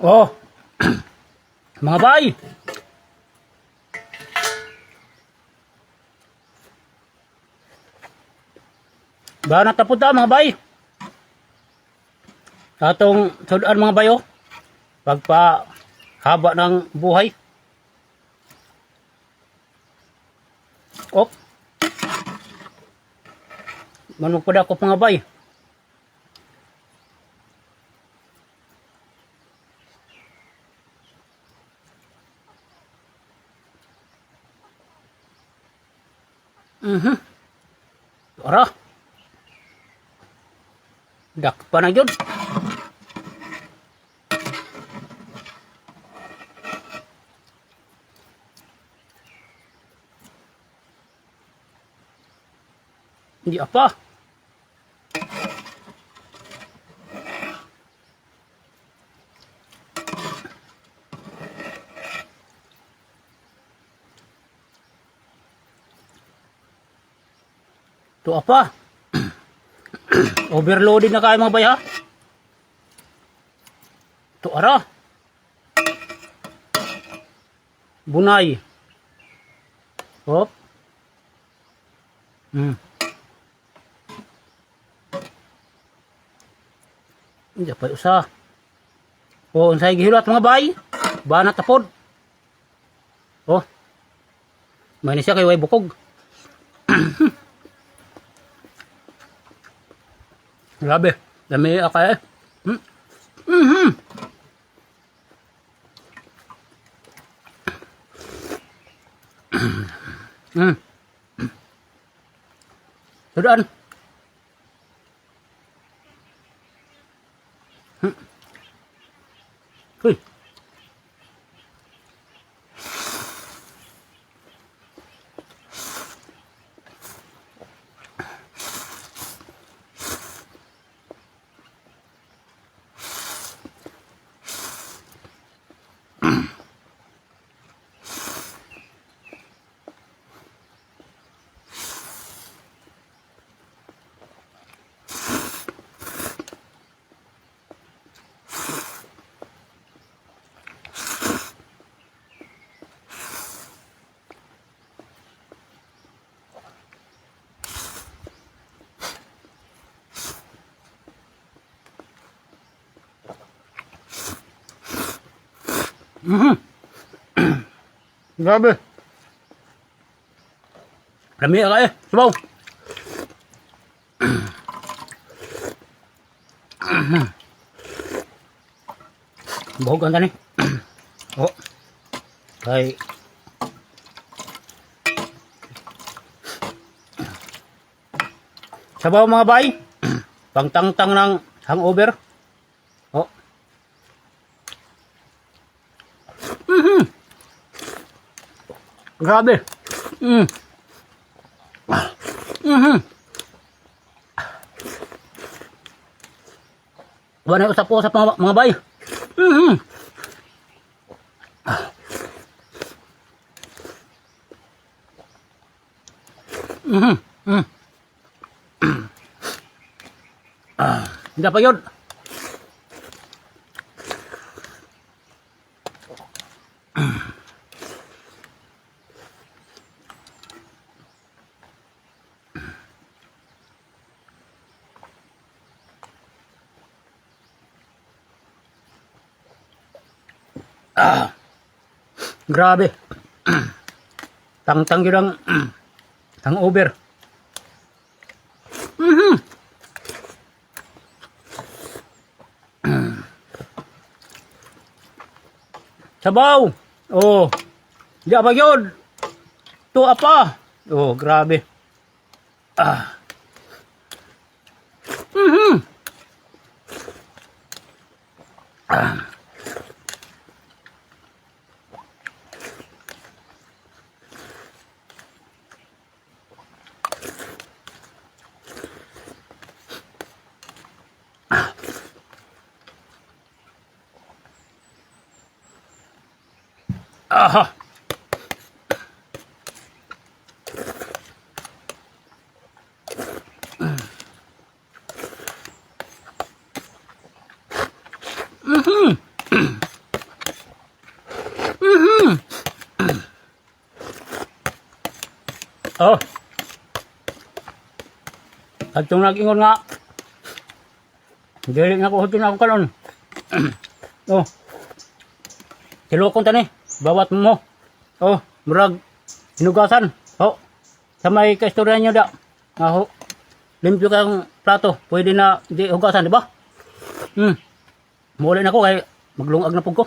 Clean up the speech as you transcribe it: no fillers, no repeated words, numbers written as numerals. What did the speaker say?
Oh, mga bay. Ba natapod ta mga bay. Atong sudan mga bayo. Pagpa haba ng buhay. Oh. Manong pada ko mga bay. Ora. Dak pa na yun. Hindi apa. Ito apa. Overloaded na kayo mga bay ha. Ito ara. Bunay. Hop. Hindi pa usa. O unsay gihilot mga bay? Banat tapod. Oh. May ni siya kay way bukog. Grabe, dami akay. Sudan. Uy. Grabe. Dami akay. Sabaw. Bahog ang tani. Oh. Kay sabaw mga bay. Pangtangtang ng hangover. Oh. Grabe. Wala usap-usap mga bay. Hindi pa yun. Grabe. Tang-tang yun ang hangover. Sabaw. Oh. Di apa yun. To apa. Oh, grabe. Aha. Oh. At yung nag-ingon nga, dili nga ko hutin ako kanon. Oh. Silokon tani, bawat mo. Oh, murag hinugasan. Oh. Sa may kaistorya niyo da. Oh. Limpyo kang plato, pwede na di hugasan, di ba? Muli na ko kay maglungag na pug ko.